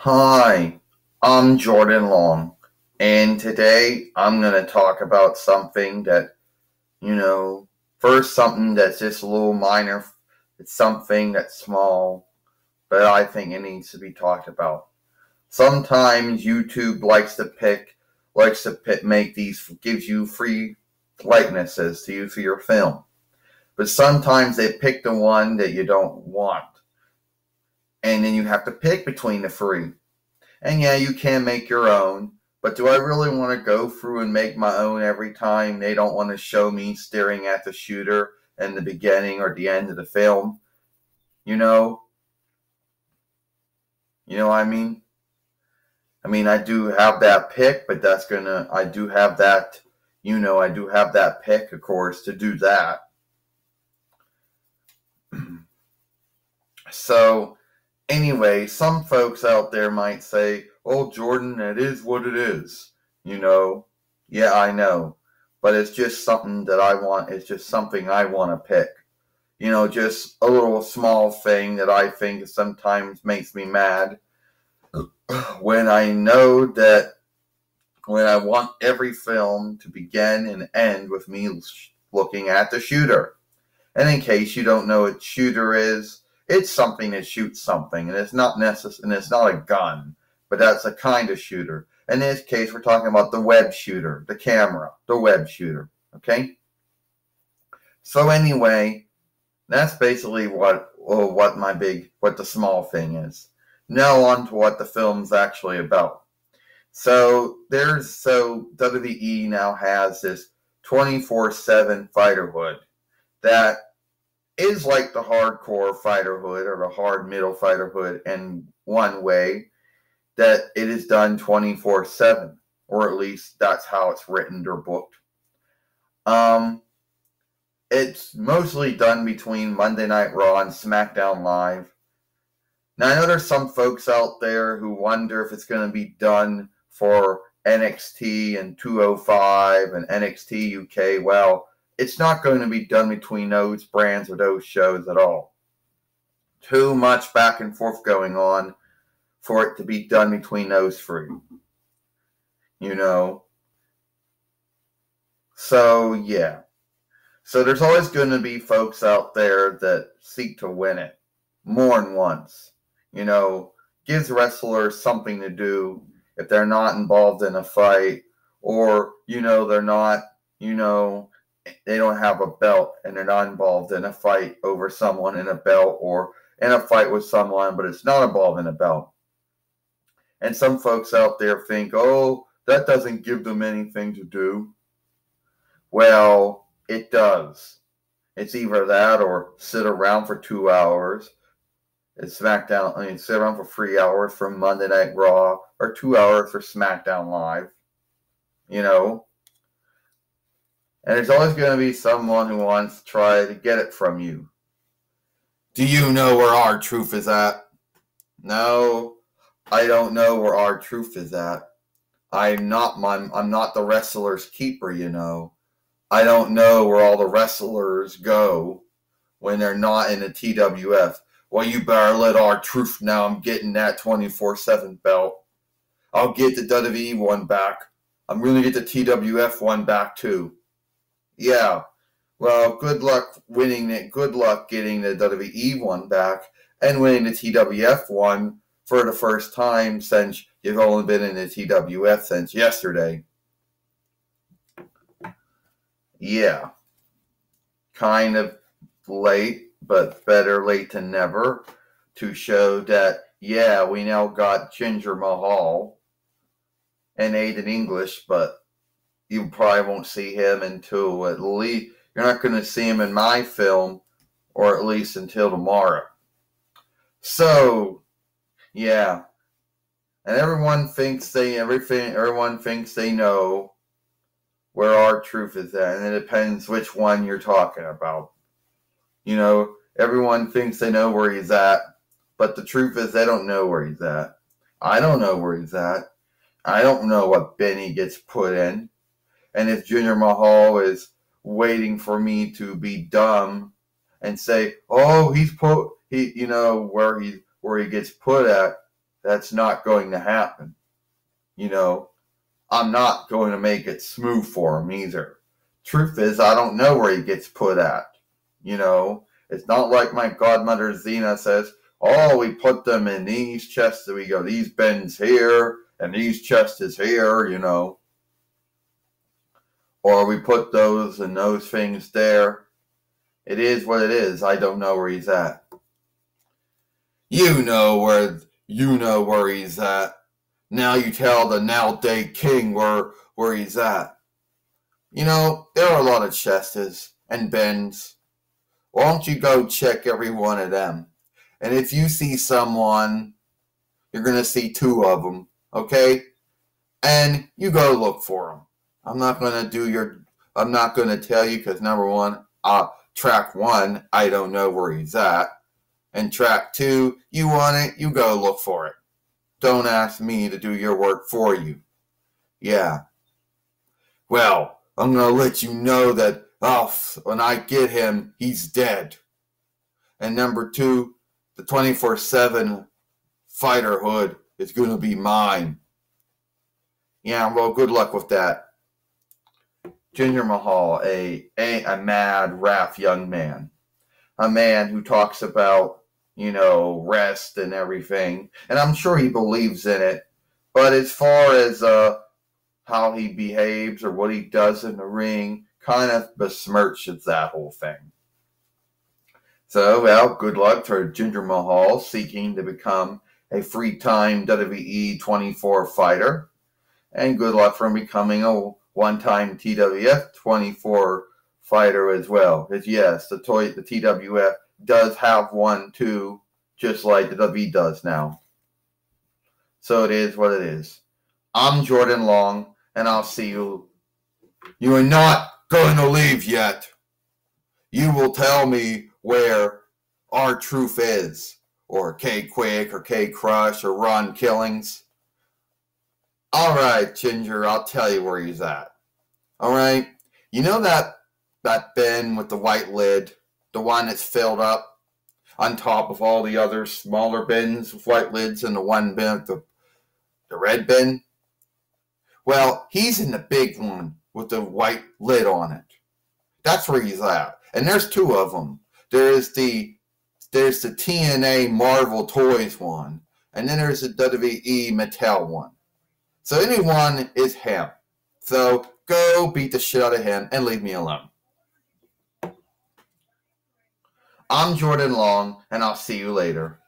Hi, I'm Jordan Long, and today I'm going to talk about something that, first something that's just a little minor. It's something that's small, but I think it needs to be talked about. Sometimes YouTube make these, gives you free likenesses to use for your film. But sometimes they pick the one that you don't want. And then you have to pick between the three. And yeah, you can make your own, but do I really want to go through and make my own every time they don't want to show me staring at the shooter in the beginning or the end of the film? You know? You know what I mean? I do have that pick, but I do have that, I do have that pick, of course, to do that. So, anyway, some folks out there might say, "Oh, Jordan, it is what it is." Yeah, I know. But it's just something that I want. It's just something I want to pick. Just a little small thing that I think sometimes makes me mad when I know that when I want every film to begin and end with me looking at the shooter. And in case you don't know what shooter is, it's something that shoots something, and it's not and it's not a gun, but that's a kind of shooter. In this case, we're talking about the web shooter, the camera, the web shooter. Okay. So anyway, that's basically what the small thing is. Now on to what the film's actually about. So WWE now has this 24/7 fighter hood that is like the hardcore fighter hood or the hard middle fighter hood in one way, that it is done 24/7, or at least that's how it's written or booked. It's mostly done between Monday Night Raw and SmackDown Live. Now I know there's some folks out there who wonder if it's going to be done for NXT and 205 and NXT UK. Well, it's not going to be done between those brands or those shows at all. Too much back and forth going on for it to be done between those three. So, yeah. So there's always going to be folks out there that seek to win it more than once. Gives wrestlers something to do if they're not involved in a fight, or, they're not, they don't have a belt and they're not involved in a fight over someone in a belt, or in a fight with someone, but it's not involved in a belt. And some folks out there think, oh, that doesn't give them anything to do. Well, it does. It's either that or sit around for 2 hours. It's SmackDown. Sit around for 3 hours for Monday Night Raw, or 2 hours for SmackDown Live. And there's always going to be someone who wants to try to get it from you. Do you know where R-Truth is at? No, I don't know where R-Truth is at. I'm not the wrestler's keeper, I don't know where all the wrestlers go when they're not in the TWF. Well, you better let R-Truth know I'm getting that 24/7 belt. I'll get the WWE one back. I'm going to get the TWF one back too. Yeah. Well, good luck winning it. Good luck getting the WWE one back and winning the TWF one for the first time since you've only been in the TWF since yesterday. Yeah. Kind of late, but better late than never, to show that, yeah, we now got Jinder Mahal and Aiden English, but you probably won't see him until at least, you're not going to see him in my film, or at least until tomorrow. So, yeah. And everyone thinks they know where R-Truth is at, and it depends which one you're talking about. Everyone thinks they know where he's at, but the truth is they don't know where he's at. I don't know where he's at. I don't know what Benny gets put in. And if Jinder Mahal is waiting for me to be dumb and say, oh, where he gets put at, that's not going to happen. You know, I'm not going to make it smooth for him either. Truth is, I don't know where he gets put at. You know, it's not like my godmother Zena says, oh, we put them in these chests, we go, these bins here, and these chests is here, you know. Or we put those and those things there. It is what it is. I don't know where he's at. You know where he's at. Now you tell the now-day king where he's at. You know, there are a lot of chests and bins. Why don't you go check every one of them? And if you see someone, you're going to see two of them, okay? And you go look for them. I'm not going to tell you because number one, track one, I don't know where he's at. And track two, you want it, you go look for it. Don't ask me to do your work for you. Yeah. Well, I'm going to let you know that, when I get him, he's dead. And number two, the 24/7 fighter hood is going to be mine. Yeah, well, good luck with that. Jinder Mahal, a mad, wrath young man. A man who talks about, you know, rest and everything. And I'm sure he believes in it. But as far as how he behaves or what he does in the ring, kind of besmirches that whole thing. So, well, good luck to Jinder Mahal seeking to become a three-time WWE 24 fighter. And good luck for him becoming a one-time TWF 24 fighter as well. Because yes, the TWF does have one too, just like the WWE does now. So it is what it is. I'm Jordan Long, and I'll see you. You are not going to leave yet. You will tell me where R-Truth is, or K-Quick, or K-Crush, or Ron Killings. All right, Ginger, I'll tell you where he's at. All right? You know that bin with the white lid, the one that's filled up on top of all the other smaller bins with white lids and the one bin, the red bin? Well, he's in the big one with the white lid on it. That's where he's at. And there's two of them. There's the TNA Marvel Toys one, and then there's the WWE Mattel one. So anyone is him. So go beat the shit out of him and leave me alone. I'm Jordan Long, and I'll see you later.